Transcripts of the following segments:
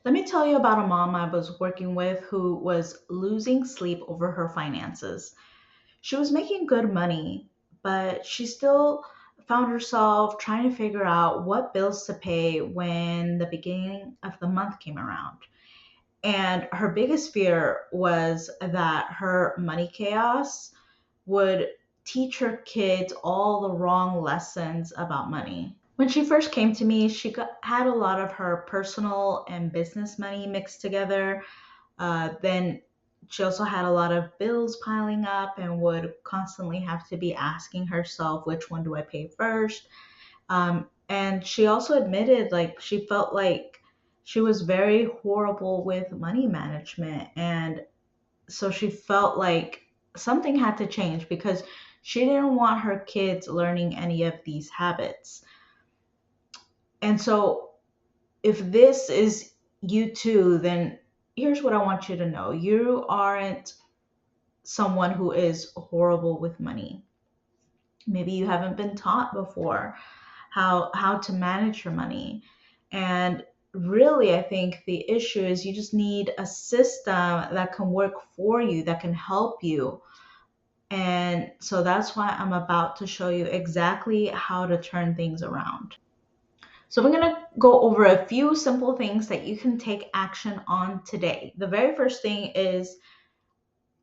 Let me tell you about a mom I was working with who was losing sleep over her finances. She was making good money, but she still found herself trying to figure out what bills to pay when the beginning of the month came around. And her biggest fear was that her money chaos would teach her kids all the wrong lessons about money. When she first came to me, had a lot of her personal and business money mixed together. Then she also had a lot of bills piling up and would constantly have to be asking herself, which one do I pay first? And she also admitted like she felt like she was very horrible with money management. And so she felt like something had to change because she didn't want her kids learning any of these habits. And so if this is you too, then here's what I want you to know. You aren't someone who is horrible with money. Maybe you haven't been taught before how to manage your money. And really, I think the issue is you just need a system that can work for you, that can help you. And so that's why I'm about to show you exactly how to turn things around. So we're going to go over a few simple things that you can take action on today. The very first thing is,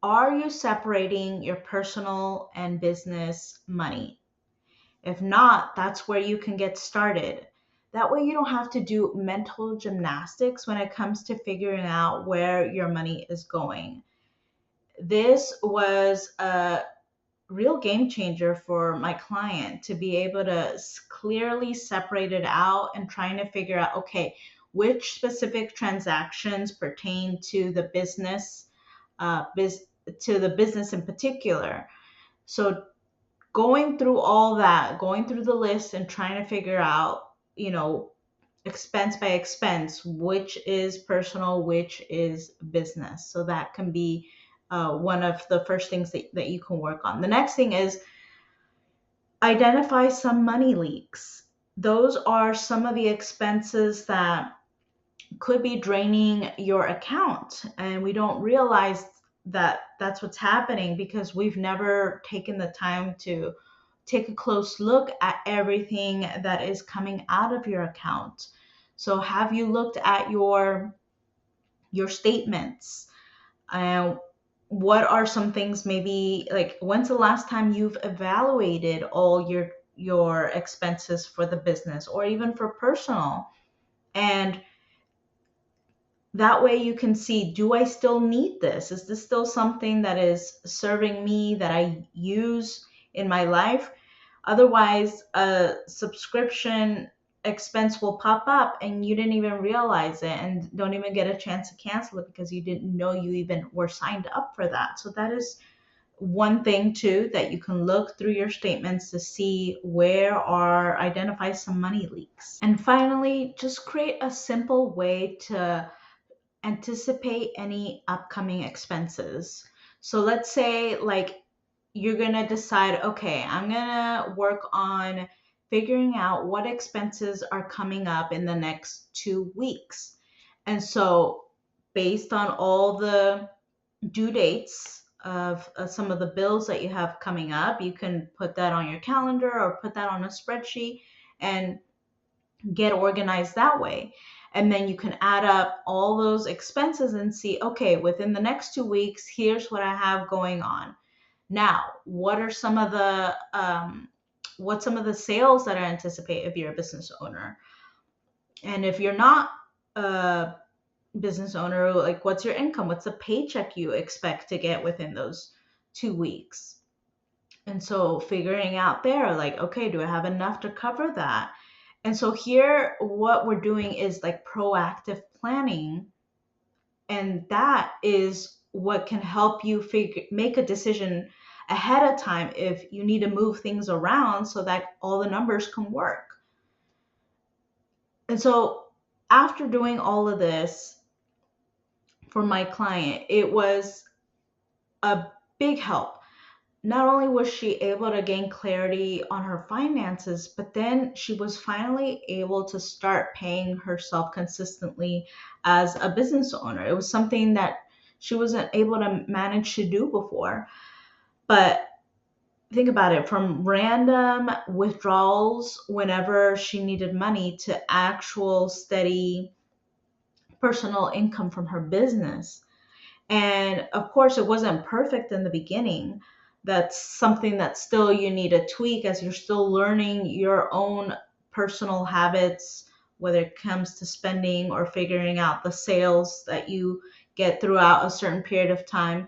are you separating your personal and business money? If not, that's where you can get started. That way you don't have to do mental gymnastics when it comes to figuring out where your money is going. This was a real game changer for my client to be able to clearly separate it out and trying to figure out, okay, which specific transactions pertain to the business, to the business in particular. So going through all that, going through the list and trying to figure out, expense by expense, which is personal, which is business. So that can be one of the first things that you can work on. The next thing is identify some money leaks. Those are some of the expenses that could be draining your account, and we don't realize that that's what's happening because we've never taken the time to take a close look at everything that is coming out of your account. So have you looked at your statements? And what are some things, maybe like when's the last time you've evaluated all your expenses for the business or even for personal? And that way you can see, do I still need this? Is this still something that is serving me, that I use in my life? Otherwise, a subscription expense will pop up and you didn't even realize it and don't even get a chance to cancel it because you didn't know you even were signed up for that. So that is one thing too, that you can look through your statements to see where are identify some money leaks. And finally, just create a simple way to anticipate any upcoming expenses. So let's say like you're going to decide, okay, I'm going to work on figuring out what expenses are coming up in the next 2 weeks. And so based on all the due dates of some of the bills that you have coming up, you can put that on your calendar or put that on a spreadsheet and get organized that way. And then you can add up all those expenses and see, okay, within the next 2 weeks, here's what I have going on. Now, what's some of the sales that I anticipate if you're a business owner? And if you're not a business owner, like what's your income? What's the paycheck you expect to get within those 2 weeks? And so figuring out there, like, okay, do I have enough to cover that? And so here, what we're doing is like proactive planning. And that is what can help you make a decision ahead of time if you need to move things around so that all the numbers can work. And so after doing all of this for my client, it was a big help Not only was she able to gain clarity on her finances, but then she was finally able to start paying herself consistently as a business owner. It was something that she wasn't able to manage to do before. But think about it, from random withdrawals whenever she needed money to actual steady personal income from her business. And of course, it wasn't perfect in the beginning. That's something that still you need to tweak as you're still learning your own personal habits, whether it comes to spending or figuring out the sales that you get throughout a certain period of time.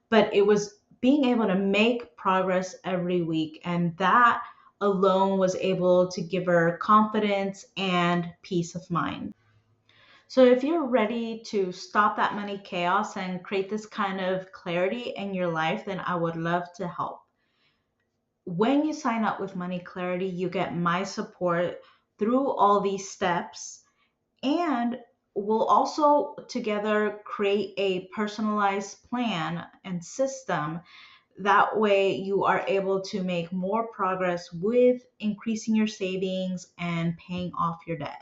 But it was being able to make progress every week. And that alone was able to give her confidence and peace of mind. So, if you're ready to stop that money chaos and create this kind of clarity in your life, then I would love to help. When you sign up with Money Clarity, you get my support through all these steps, and we'll also together create a personalized plan and system. That way, you are able to make more progress with increasing your savings and paying off your debt.